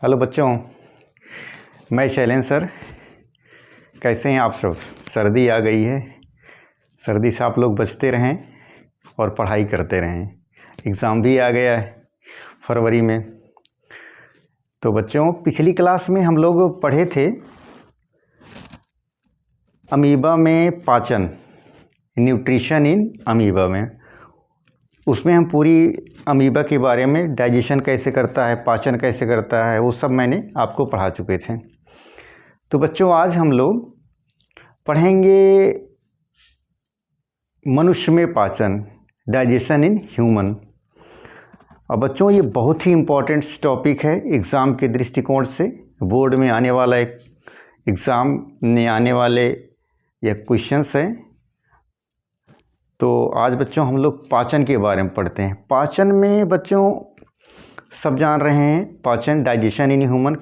Hello बच्चों, मैं Shailendra sir. कैसे हैं आप सब? सर्दी आ गई है, सर्दी से आप लोग बचते रहें और पढ़ाई करते रहें। एग्ज़ाम भी आ गया है फरवरी में। तो बच्चों, पिछली क्लास में हम लोग पढ़े थे अमीबा में पाचन, न्यूट्रिशन इन अमीबा में। उसमें हम पूरी अमीबा के बारे में, डाइजेशन कैसे करता है, पाचन कैसे करता है, वो सब मैंने आपको पढ़ा चुके थे। तो बच्चों, आज हम लोग पढ़ेंगे मनुष्य में पाचन, डाइजेशन इन ह्यूमन। और बच्चों, ये बहुत ही इम्पोर्टेंट टॉपिक है एग्ज़ाम के दृष्टिकोण से। बोर्ड में आने वाला एक एग्ज़ाम में आने वाले ये क्वेश्चंस हैं। तो आज बच्चों हम लोग पाचन के बारे में पढ़ते हैं। पाचन में बच्चों सब जान रहे हैं, पाचन, डाइजेशन इन ह्यूमन,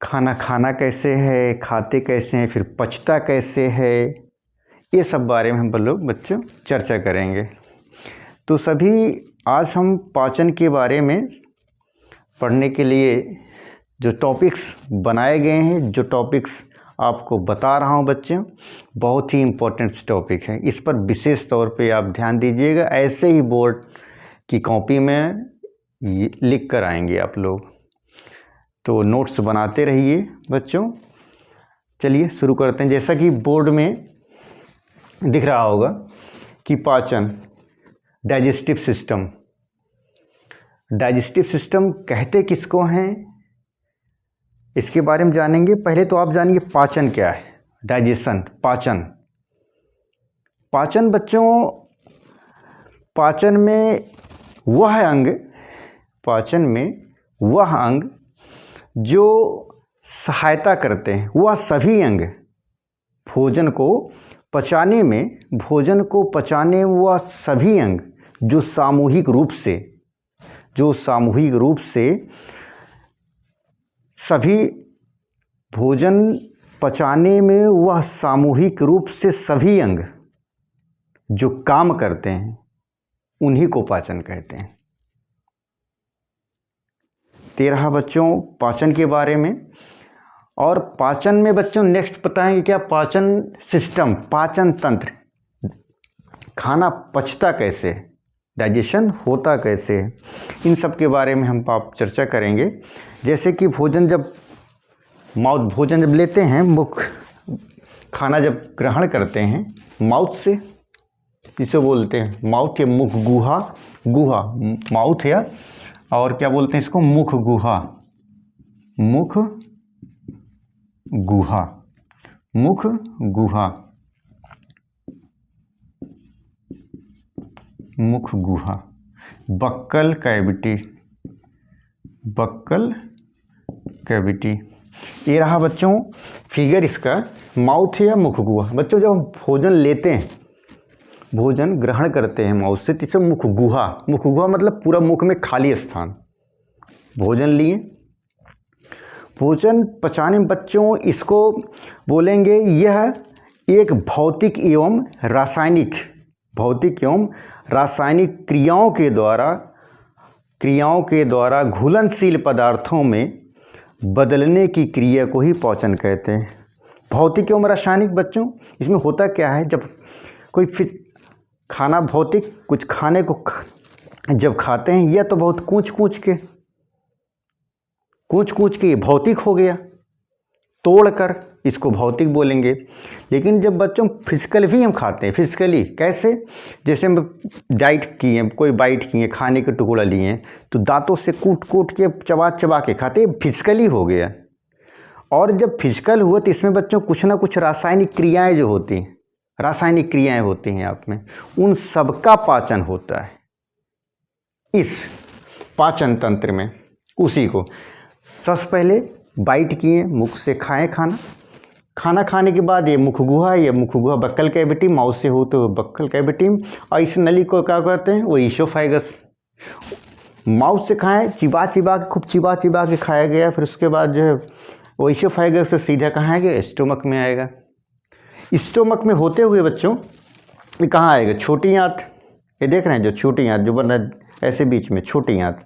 खाना कैसे है, खाते कैसे हैं, फिर पचता कैसे है, ये सब बारे में हम लोग बच्चों चर्चा करेंगे। तो सभी आज हम पाचन के बारे में पढ़ने के लिए जो टॉपिक्स बनाए गए हैं, जो टॉपिक्स आपको बता रहा हूँ बच्चों, बहुत ही इम्पोर्टेंट टॉपिक है। इस पर विशेष तौर पे आप ध्यान दीजिएगा। ऐसे ही बोर्ड की कॉपी में लिख कर आएंगे आप लोग, तो नोट्स बनाते रहिए बच्चों। चलिए शुरू करते हैं। जैसा कि बोर्ड में दिख रहा होगा कि पाचन, डाइजेस्टिव सिस्टम। डाइजेस्टिव सिस्टम कहते किसको हैं, इसके बारे में जानेंगे। पहले तो आप जानिए पाचन क्या है। डाइजेशन, पाचन। पाचन बच्चों, पाचन में वह अंग जो सहायता करते हैं, वह सभी अंग भोजन को पचाने में, वह सभी अंग जो सामूहिक रूप से सभी भोजन पचाने में, वह सामूहिक रूप से सभी अंग जो काम करते हैं, उन्हीं को पाचन कहते हैं। 13 बच्चों पाचन के बारे में। और पाचन में बच्चों नेक्स्ट बताएंगे क्या, पाचन सिस्टम, पाचन तंत्र, खाना पचता कैसे, डाइजेशन होता कैसे, इन सब के बारे में हम आप चर्चा करेंगे। जैसे कि भोजन जब लेते हैं, खाना जब ग्रहण करते हैं माउथ से, जिसे बोलते हैं माउथ या मुख गुहा, माउथ या, और क्या बोलते हैं इसको, मुख गुहा। Buccal cavity. ये रहा बच्चों फिगर इसका, माउथ या मुख गुहा। बच्चों जब हम भोजन लेते हैं, भोजन ग्रहण करते हैं माउथ से, तो इसे मुख गुहा मतलब पूरा मुख में खाली स्थान। भोजन लिए, भोजन पचाने में बच्चों इसको बोलेंगे, यह एक भौतिक एवं रासायनिक क्रियाओं के द्वारा घुलनशील पदार्थों में बदलने की क्रिया को ही पाचन कहते हैं। भौतिक एवं रासायनिक बच्चों, इसमें होता क्या है, जब कोई खाना भौतिक, कुछ खाने को जब खाते हैं, यह तो बहुत कूच कूच के भौतिक हो गया, तोड़कर इसको भौतिक बोलेंगे। लेकिन जब बच्चों फिजिकल भी हम खाते हैं, फिजिकली कैसे, जैसे हम डाइट किए, कोई बाइट किए, खाने के टुकड़ा लिए, तो दांतों से कूट के चबा के खाते, फिजिकली हो गया। और जब फिजिकल हुआ तो इसमें बच्चों कुछ ना कुछ रासायनिक क्रियाएं होती हैं आप में, उन सबका पाचन होता है इस पाचन तंत्र में। उसी को सबसे पहले बाइट किए, मुख से खाएं खाना खाने के बाद ये मुख गुहा बक्कल कैविटी, माउथ से हो तो बक्कल कैविटी, और इस नली को क्या कहते हैं, वो ईसोफेगस। माउथ से खाएं, खूब चिबा के खाया गया, फिर उसके बाद जो है वो ईसोफेगस से सीधा कहाँ आएगा, स्टोमक में आएगा। स्टोमक में होते हुए बच्चों ये कहाँ आएगा, छोटी आंत। ये देख रहे हैं जो छोटी आंत जो बन रहा है ऐसे बीच में, छोटी आंत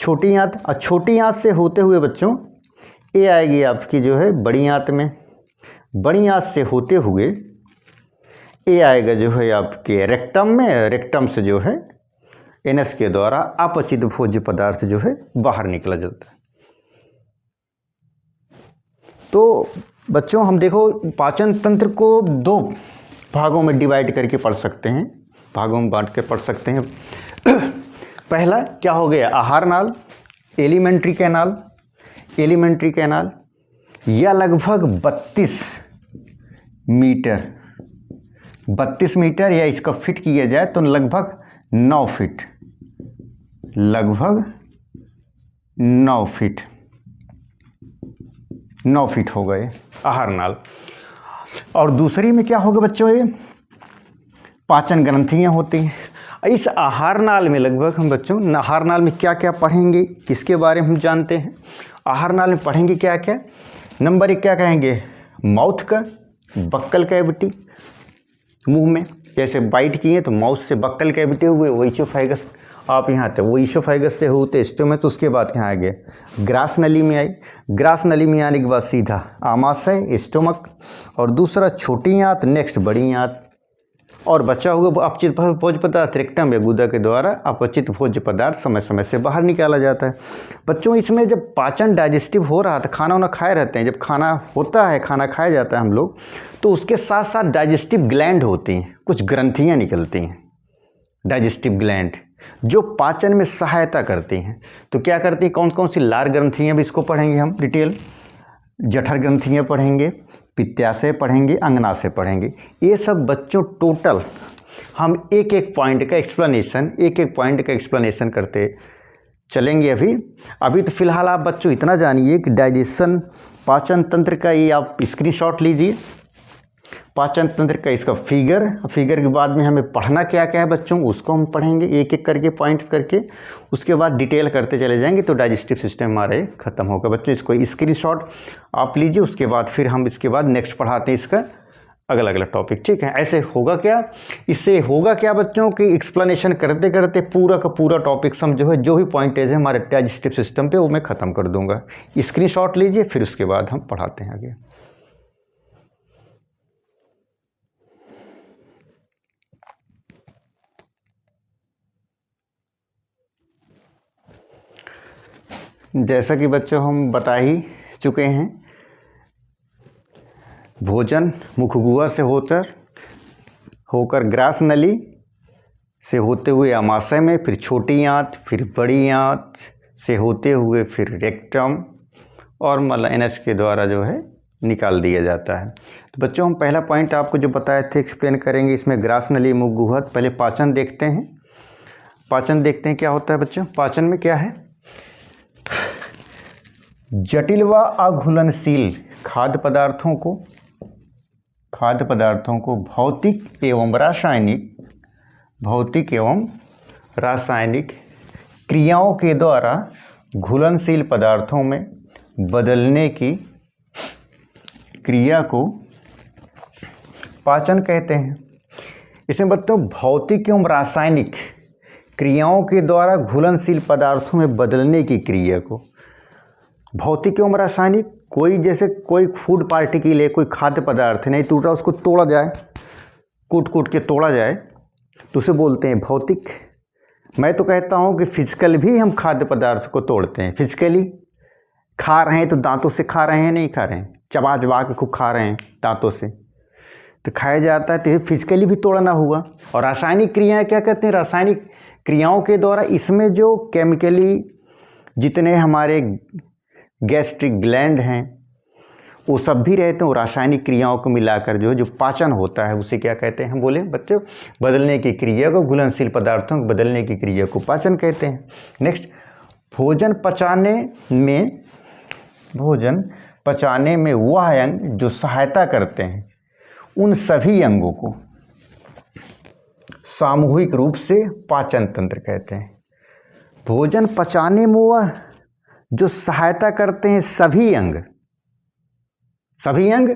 छोटी आंत, और छोटी आंत से होते हुए बच्चों ये आएगी आपकी जो है बड़ी आंत में, बड़ी आंत से होते हुए ये आएगा जो है आपके रेक्टम में, रेक्टम से जो है एनएस के द्वारा अपचित भोज्य पदार्थ जो है बाहर निकला जाता है। तो बच्चों हम देखो पाचन तंत्र को 2 भागों में डिवाइड करके पढ़ सकते हैं, भागों में बांट के पढ़ सकते हैं। पहला क्या हो गया, आहार नाल, एलिमेंट्री कैनाल। एलिमेंट्री कैनाल यह लगभग 32 मीटर या इसका फिट किया जाए तो लगभग 9 फीट, लगभग 9 फीट हो गए आहार नाल। और दूसरी में क्या होगा बच्चों, ये पाचन ग्रंथियां होती हैं। इस आहार नाल में लगभग हम बच्चों आहार नाल में क्या क्या पढ़ेंगे किसके बारे में हम जानते हैं। आहार नाल में पढ़ेंगे क्या क्या, नंबर 1 क्या कहेंगे, माउथ का, बक्कल कैविटी, मुंह में जैसे बाइट किए तो माउथ से बक्कल कैविटी हुए, वो ईसोफेगस आप यहाँ थे, वो ईसोफेगस से होते स्टोमच, तो उसके बाद यहाँ आ गए ग्रास नली में आई। ग्रास नली में आने के बाद सीधा आमाशय, स्टोमक, और दूसरा छोटी आंत, नेक्स्ट बड़ी आंत, और बचा हुआ अपचित भोज्य पदार्थ रेक्टम या गुदा के द्वारा अपचित भोज्य पदार्थ समय समय से बाहर निकाला जाता है। बच्चों इसमें जब पाचन डाइजेस्टिव हो रहा था, खाना वाना खाए रहते हैं, जब खाना होता है, खाना खाया जाता है हम लोग, तो उसके साथ साथ डाइजेस्टिव ग्लैंड होती हैं, कुछ ग्रंथियाँ निकलती हैं डाइजेस्टिव ग्लैंड जो पाचन में सहायता करती हैं। तो क्या करती हैं, कौन कौन सी लार ग्रंथियाँ भी इसको पढ़ेंगे हम डिटेल, जठर ग्रंथियाँ पढ़ेंगे, पित्ताशय पढ़ेंगे, अंगनाशय पढ़ेंगे। ये सब बच्चों टोटल हम एक एक पॉइंट का एक्सप्लेनेशन करते चलेंगे। अभी तो फिलहाल आप बच्चों इतना जानिए कि डाइजेशन पाचन तंत्र का ये आप स्क्रीनशॉट लीजिए, पाचन तंत्र का इसका फिगर के बाद में हमें पढ़ना क्या क्या है बच्चों, उसको हम पढ़ेंगे एक एक करके पॉइंट्स करके, उसके बाद डिटेल करते चले जाएंगे तो डाइजेस्टिव सिस्टम हमारे ख़त्म होगा। बच्चों इसको स्क्रीनशॉट आप लीजिए, उसके बाद फिर हम इसके बाद नेक्स्ट पढ़ाते हैं इसका अगला टॉपिक, ठीक है। ऐसे होगा क्या, इससे होगा क्या बच्चों की एक्सप्लेनेशन करते करते पूरा का पूरा टॉपिक जो भी पॉइंटेज है हमारे डाइजेस्टिव सिस्टम पे वो मैं ख़त्म कर दूंगा। स्क्रीनशॉट लीजिए, फिर उसके बाद हम पढ़ाते हैं आगे। जैसा कि बच्चों हम बता ही चुके हैं, भोजन मुखगुहा से होकर ग्रास नली से होते हुए आमाशय में, फिर छोटी आंत, फिर बड़ी आंत से होते हुए फिर रेक्टम और एनएच के द्वारा जो है निकाल दिया जाता है। तो बच्चों हम पहला पॉइंट आपको जो बताए थे एक्सप्लेन करेंगे इसमें, ग्रास नली मुखगुहा। पहले पाचन देखते हैं, क्या होता है बच्चों। पाचन में क्या है, जटिल व अघुलनशील खाद्य पदार्थों को भौतिक एवं रासायनिक क्रियाओं के द्वारा घुलनशील पदार्थों में बदलने की क्रिया को पाचन कहते हैं। इसमें बच्चों भौतिक एवं रासायनिक क्रियाओं के द्वारा घुलनशील पदार्थों में बदलने की क्रिया को, भौतिक एवं रासायनिक, कोई फूड पार्टिकल है, कोई खाद्य पदार्थ नहीं टूटा, उसको तोड़ा जाए, कूट के तोड़ा जाए तो उसे बोलते हैं भौतिक। मैं तो कहता हूँ कि फिजिकल भी हम खाद्य पदार्थ को तोड़ते हैं। फिजिकली खा रहे हैं तो दांतों से खा रहे हैं, नहीं खा रहे हैं, चबा के खूब खा रहे हैं दांतों से, तो खाया जाता है, तो फिजिकली भी तोड़ना हुआ। और रासायनिक क्रियाएँ क्या कहते हैं, रासायनिक क्रियाओं के द्वारा इसमें जो केमिकली जितने हमारे गैस्ट्रिक ग्लैंड हैं वो सब भी रहते हैं, वो रासायनिक क्रियाओं को मिलाकर जो पाचन होता है उसे क्या कहते हैं, हम बोले बच्चों बदलने की क्रिया को, घुलनशील पदार्थों को बदलने की क्रिया को पाचन कहते हैं। नेक्स्ट, भोजन पचाने में वह अंग जो सहायता करते हैं उन सभी अंगों को सामूहिक रूप से पाचन तंत्र कहते हैं। भोजन पचाने में वह जो सहायता करते हैं सभी अंग,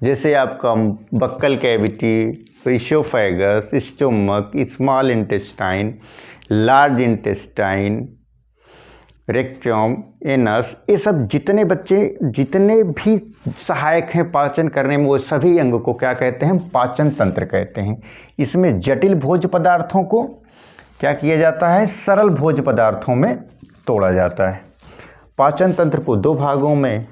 जैसे आपका buccal cavity, oesophagus, stomach, small intestine, large intestine rectum, anus, ये सब जितने बच्चे जितने भी सहायक हैं पाचन करने में, वो सभी अंग को क्या कहते हैं? पाचन तंत्र कहते हैं। इसमें जटिल भोज्य पदार्थों को क्या किया जाता है? सरल भोज्य पदार्थों में तोड़ा जाता है। पाचन तंत्र को दो भागों में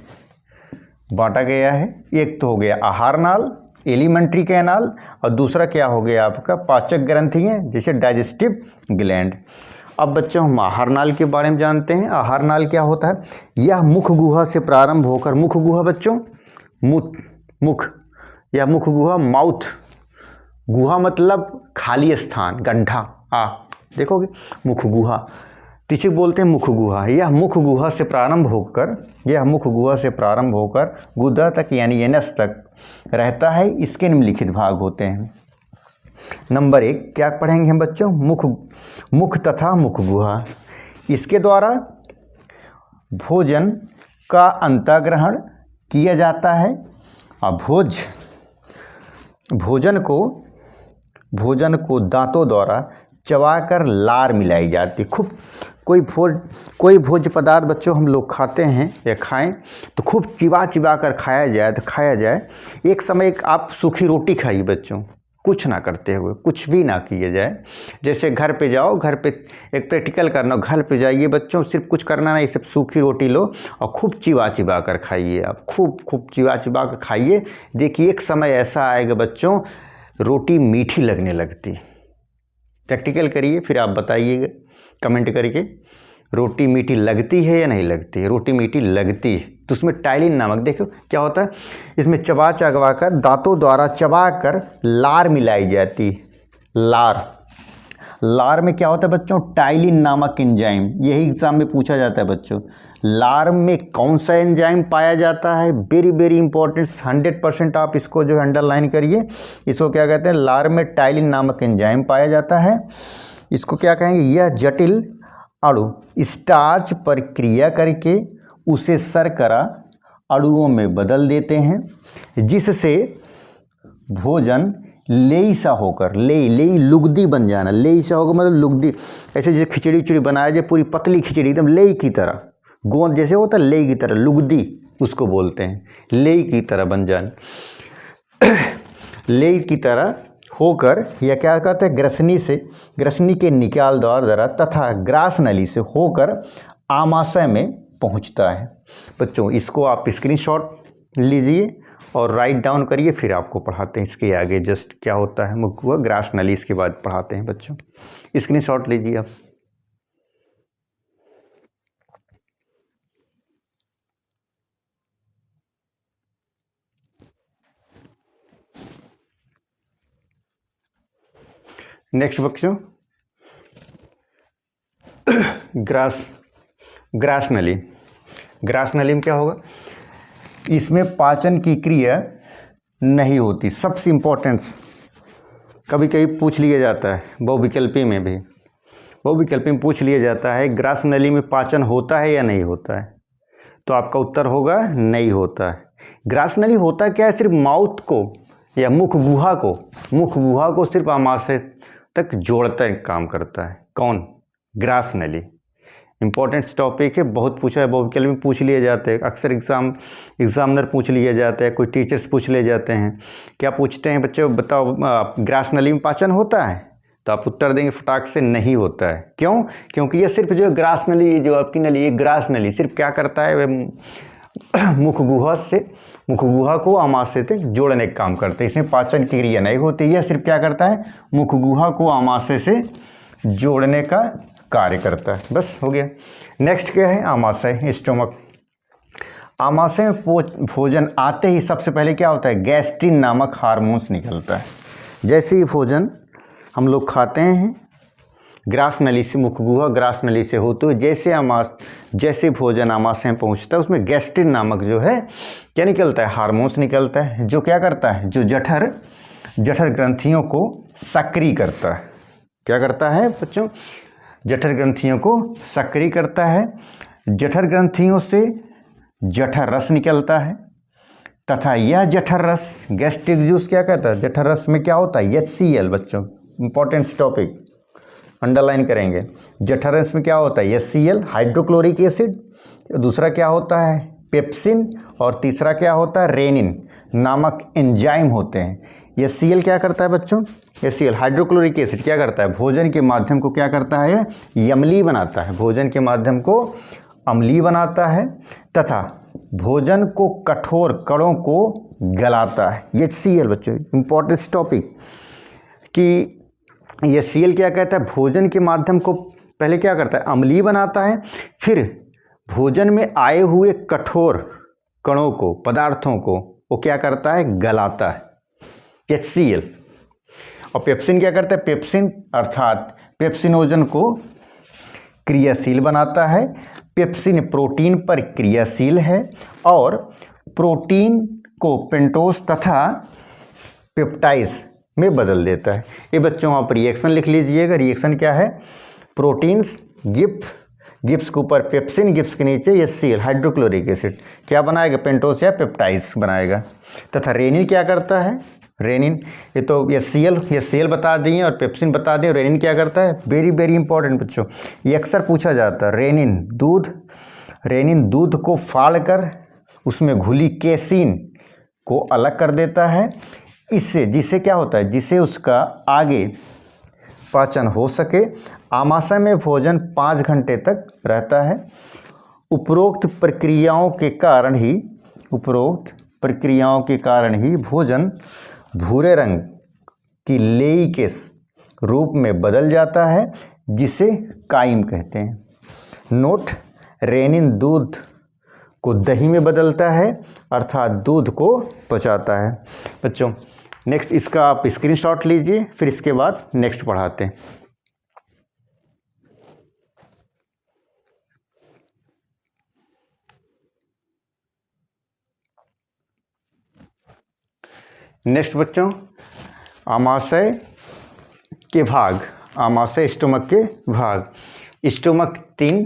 बांटा गया है। एक तो हो गया आहार नाल, एलिमेंट्री कैनाल, और दूसरा क्या हो गया आपका? पाचक ग्रंथियाँ, जैसे डाइजेस्टिव ग्लैंड। अब बच्चों हम आहार नाल के बारे में जानते हैं। आहार नाल क्या होता है? यह मुख गुहा से प्रारंभ होकर, मुख गुहा बच्चों मुख या मुख गुहा, माउथ, गुहा मतलब खाली स्थान, गड्ढा। देखोगे मुख गुहा, तिचे बोलते हैं मुख गुहा। यह मुख गुहा से प्रारंभ होकर गुदा तक यानी एनस तक रहता है। इसके निम्नलिखित भाग होते हैं। नंबर 1 क्या पढ़ेंगे हम बच्चों? मुख तथा मुख गुहा। इसके द्वारा भोजन का अंतःग्रहण किया जाता है और भोजन को दांतों द्वारा चबाकर लार मिलाई जाती है। खूब कोई भोज्य पदार्थ बच्चों हम लोग खाते हैं या खाएं तो खूब चिबा कर खाया जाए। एक समय आप सूखी रोटी खाइए बच्चों, कुछ ना करते हुए, कुछ भी ना किए जाए। जैसे घर पे जाओ, घर पे एक प्रैक्टिकल करना, घर पे जाइए बच्चों, सिर्फ कुछ करना नहीं, सिर्फ सूखी रोटी लो और खूब चिबा कर खाइए। आप खूब चिबा कर खाइए। देखिए एक समय ऐसा आएगा बच्चों, रोटी मीठी लगने लगती। प्रैक्टिकल करिए, फिर आप बताइएगा कमेंट करके, रोटी मीठी लगती है या नहीं लगती है? रोटी मीठी लगती है। तो उसमें टाइलिन नामक, देखो क्या होता है, इसमें चबा कर दांतों द्वारा चबा कर लार मिलाई जाती है। लार में क्या होता है बच्चों? टाइलिन नामक एंजाइम। यही एग्जाम में पूछा जाता है बच्चों, लार में कौन सा एंजाइम पाया जाता है? वेरी इंपॉर्टेंट, 100% आप इसको जो अंडरलाइन करिए। इसको क्या कहते हैं? लार में टाइलिन नामक एंजाइम पाया जाता है। इसको क्या कहेंगे? यह जटिल अणु स्टार्च पर क्रिया करके उसे शर्करा अणुओं में बदल देते हैं, जिससे भोजन लेईसा होकर, लेई लुगदी बन जाना। लेईसा होकर मतलब लुगदी, ऐसे जैसे खिचड़ी बनाया जाए, पूरी पतली खिचड़ी एकदम लेई की तरह, गोंद जैसे होता है लेई की तरह, लुगदी उसको बोलते हैं, लेई की तरह बन जाना। लेई की तरह होकर यह क्या कहते हैं? ग्रसनी के निकाल द्वारा तथा ग्रास नली से होकर आमाशय में पहुंचता है। बच्चों इसको आप स्क्रीनशॉट लीजिए और राइट डाउन करिए, फिर आपको पढ़ाते हैं इसके आगे जस्ट क्या होता है। मुख गुहा, ग्रास नली, इसके बाद पढ़ाते हैं बच्चों। स्क्रीनशॉट लीजिए आप। नेक्स्ट बच्चों, ग्रास नली में क्या होगा? इसमें पाचन की क्रिया नहीं होती। सबसे इम्पोर्टेंट, कभी पूछ लिया जाता है बहुविकल्पी में पूछ लिया जाता है, ग्रास नली में पाचन होता है या नहीं होता है? तो आपका उत्तर होगा नहीं होता है। ग्रास नली होता क्या है? सिर्फ माउथ को या मुख गुहा को सिर्फ आमाशय तक जोड़ता काम करता है। कौन? ग्रास नली। इंपॉर्टेंट टॉपिक है, बहुत पूछा है, बहुविकल्प में पूछ लिए जाते हैं, अक्सर एग्जामिनर पूछ लिए जाते हैं, कोई टीचर्स पूछ ले जाते हैं। क्या पूछते हैं बच्चों? बताओ ग्रास नली में पाचन होता है? तो आप उत्तर देंगे फटाक से नहीं होता है। क्यों? क्योंकि ये सिर्फ जो ग्रास नली, जो आपकी नली, ये ग्रास नली सिर्फ क्या करता है? वह मुख गुहा को आमाशय से जोड़ने का काम करते हैं। इसमें पाचन की क्रिया नहीं होती। यह सिर्फ क्या करता है? मुख गुहा को आमाशय से जोड़ने का कार्य करता है। बस हो गया। नेक्स्ट क्या है? आमाशय, स्टोमक। आमाशय में भोजन आते ही सबसे पहले क्या होता है? गैस्ट्रिन नामक हार्मोन्स निकलता है। जैसे ही भोजन हम लोग खाते हैं ग्रास नली से, मुख गुहा ग्रास नली से होते हुए जैसे भोजन आमाशय में पहुंचता है, उसमें गैस्ट्रिन नामक जो है क्या निकलता है? हार्मोन्स निकलता है, जो क्या करता है? जो जठर ग्रंथियों को सक्रिय करता है। क्या करता है बच्चों? जठर ग्रंथियों को सक्रिय करता है। जठर ग्रंथियों से जठर रस निकलता है तथा यह जठर रस गैस्ट्रिक जूस क्या कहता है? जठर रस में क्या होता है? HCl। बच्चों इंपॉर्टेंट टॉपिक, अंडरलाइन करेंगे। जठर अंश में क्या होता है, HCl हाइड्रोक्लोरिक एसिड, दूसरा क्या होता है पेप्सिन, और तीसरा क्या होता है रेनिन नामक एंजाइम होते हैं। HCl क्या करता है बच्चों, HCl हाइड्रोक्लोरिक एसिड क्या करता है, भोजन के माध्यम को क्या करता है, अम्लीय बनाता है, भोजन के माध्यम को अम्लीय बनाता है तथा भोजन को कठोर कणों को गलाता है। HCl बच्चों इंपॉर्टेंट टॉपिक कि HCl क्या कहता है, भोजन के माध्यम को पहले क्या करता है अम्लीय बनाता है, फिर भोजन में आए हुए कठोर कणों को पदार्थों को वो क्या करता है गलाता है HCl। और पेप्सिन क्या करता है, पेप्सिन अर्थात पेप्सिनोजन को क्रियाशील बनाता है। पेप्सिन प्रोटीन पर क्रियाशील है और प्रोटीन को पेंटोस तथा पेप्टाइस में बदल देता है। ये बच्चों आप रिएक्शन लिख लीजिएगा। रिएक्शन क्या है, प्रोटीन्स गिप्स के ऊपर पेप्सिन, गिप्स के नीचे HCl हाइड्रोक्लोरिक एसिड क्या बनाएगा, पेंटोस या पेप्टाइस बनाएगा। तथा रेनिन क्या करता है, रेनिन ये तो HCl बता दिए और पेप्सिन बता दिए, रेनिन क्या करता है, वेरी वेरी इंपॉर्टेंट बच्चों, ये अक्सर पूछा जाता है। रेनिन दूध को फाड़कर उसमें घुली केसिन को अलग कर देता है, इससे जिससे क्या होता है, जिससे उसका आगे पाचन हो सके। आमाशय में भोजन 5 घंटे तक रहता है। उपरोक्त प्रक्रियाओं के कारण ही भोजन भूरे रंग की लेई के रूप में बदल जाता है, जिसे काइम कहते हैं। नोट, रेनिन दूध को दही में बदलता है अर्थात दूध को पचाता है। बच्चों नेक्स्ट इसका आप स्क्रीनशॉट लीजिए, फिर इसके बाद नेक्स्ट पढ़ाते हैं। नेक्स्ट बच्चों आमाशय के भाग, आमाशय स्टोमक के भाग। स्टोमक 3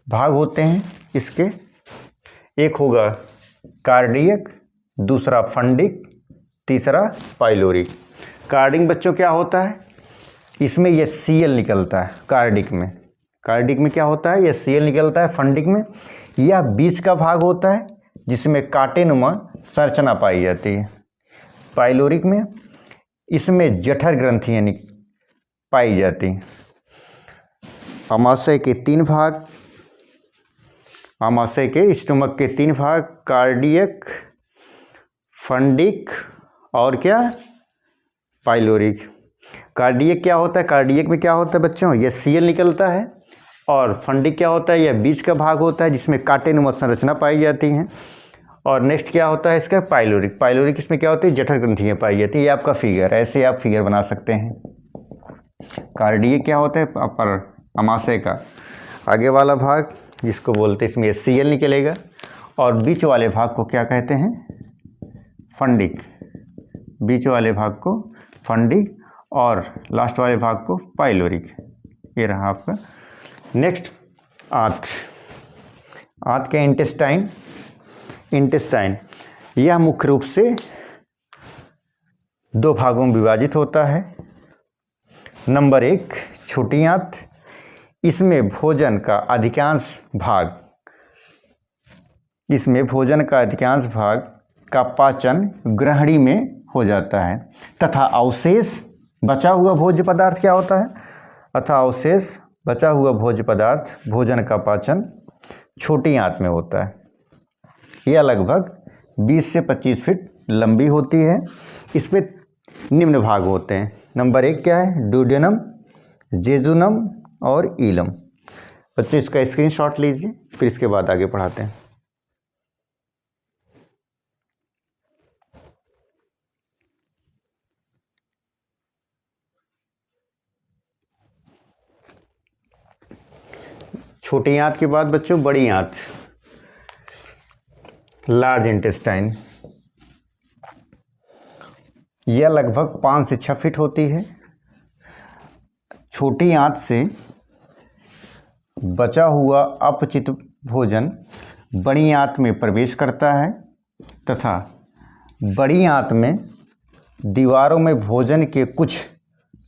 भाग होते हैं इसके, एक होगा कार्डियक, दूसरा फंडिक, तीसरा पाइलोरिक। कार्डिक बच्चों क्या होता है, इसमें HCl निकलता है। कार्डिक में क्या होता है, HCl निकलता है। फंडिक में यह बीच का भाग होता है जिसमें कांटेनुमा संरचना पाई जाती है। पाइलोरिक में इसमें जठर ग्रंथियाँ पाई जाती हैं। आमाशय के 3 भाग, आमाशय के स्टोमक के 3 भाग, कार्डियक, फंडिक और क्या पाइलोरिक। कार्डियक क्या होता है, कार्डियक में क्या होता है बच्चों, HCl निकलता है। और फंडिक क्या होता है, यह बीच का भाग होता है जिसमें कांटेनुमा संरचना पाई जाती हैं। और नेक्स्ट क्या होता है इसका पाइलोरिक इसमें क्या होती है, जठर ग्रंथियाँ पाई जाती है। ये आपका फिगर, ऐसे आप फिगर बना सकते हैं। कार्डियक क्या होता है, अपर आमाशय का आगे वाला भाग जिसको बोलते हैं, इसमें HCl निकलेगा। और बीच वाले भाग को क्या कहते हैं, फंडिक। बीच वाले भाग को फंडिक और लास्ट वाले भाग को पाइलोरिक। ये रहा आपका। नेक्स्ट आंत के इंटेस्टाइन यह मुख्य रूप से 2 भागों में विभाजित होता है। नंबर 1 छोटी आंत, इसमें भोजन का अधिकांश भाग का पाचन ग्रहणी में हो जाता है तथा अवशेष बचा हुआ भोज्य पदार्थ क्या होता है, अवशेष बचा हुआ भोज्य पदार्थ भोजन का पाचन छोटी आंत में होता है। यह लगभग 20 से 25 फीट लंबी होती है। इस पे निम्न भाग होते हैं। नंबर 1 क्या है, ड्यूडेनम, जेजुनम और ईलम। बच्चों इसका स्क्रीनशॉट लीजिए, फिर इसके बाद आगे पढ़ाते हैं। छोटी आंत के बाद बच्चों बड़ी आंत, लार्ज इंटेस्टाइन। यह लगभग 5 से 6 फीट होती है। छोटी आंत से बचा हुआ अपचित भोजन बड़ी आंत में प्रवेश करता है तथा बड़ी आंत में दीवारों में भोजन के कुछ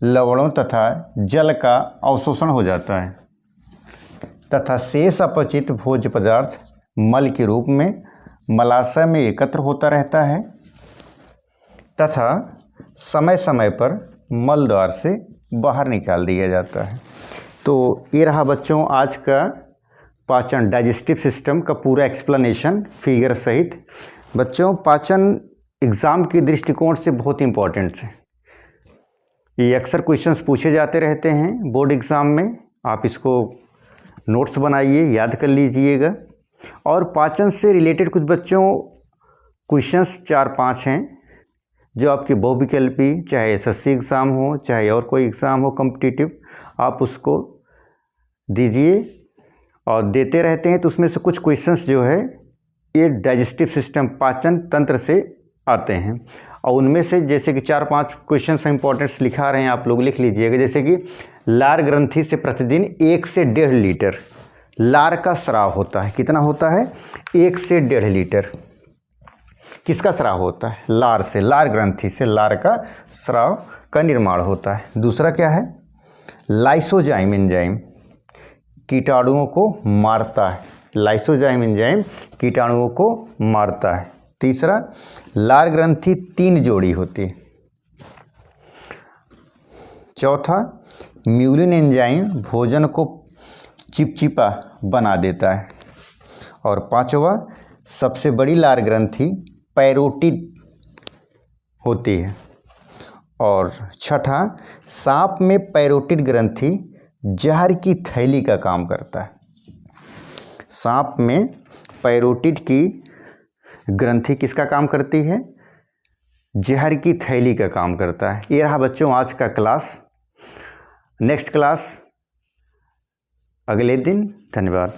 लवणों तथा जल का अवशोषण हो जाता है तथा शेष अपचित भोज्य पदार्थ मल के रूप में मलाशय में एकत्र होता रहता है तथा समय समय पर मल द्वार से बाहर निकाल दिया जाता है। तो ये रहा बच्चों आज का पाचन डाइजेस्टिव सिस्टम का पूरा एक्सप्लेनेशन फिगर सहित। बच्चों पाचन एग्ज़ाम के दृष्टिकोण से बहुत इम्पोर्टेंट है। ये अक्सर क्वेश्चंस पूछे जाते रहते हैं बोर्ड एग्ज़ाम में। आप इसको नोट्स बनाइए, याद कर लीजिएगा। और पाचन से रिलेटेड कुछ बच्चों क्वेश्चंस 4-5 हैं जो आपके बहुविकल्पी, चाहे एसएससी एग्ज़ाम हो चाहे और कोई एग्ज़ाम हो कॉम्पिटिटिव, आप उसको दीजिए और देते रहते हैं। तो उसमें से कुछ क्वेश्चंस जो है ये डाइजेस्टिव सिस्टम पाचन तंत्र से आते हैं और उनमें से जैसे कि 4-5 क्वेश्चंस इंपॉर्टेंट्स लिखा रहे हैं, आप लोग लिख लीजिएगा। जैसे कि लार ग्रंथि से प्रतिदिन 1 से 1.5 लीटर लार का स्राव होता है। कितना होता है? 1 से 1.5 लीटर। किसका स्राव होता है? लार से, लार ग्रंथि से लार का स्राव का निर्माण होता है। दूसरा क्या है? लाइसोजाइम एंजाइम कीटाणुओं को मारता है। लाइसोजाइम एंजाइम कीटाणुओं को मारता है। तीसरा, लार ग्रंथि 3 जोड़ी होती है। चौथा, म्यूलिन एंजाइम भोजन को चिपचिपा बना देता है। और पांचवा, सबसे बड़ी लार ग्रंथि पैरोटिड होती है। और छठा, सांप में पैरोटिड ग्रंथि जहर की थैली का काम करता है। सांप में पैरोटिड की ग्रंथि किसका काम करती है? जहर की थैली का काम करता है। ये रहा बच्चों आज का क्लास। नेक्स्ट क्लास अगले दिन। धन्यवाद।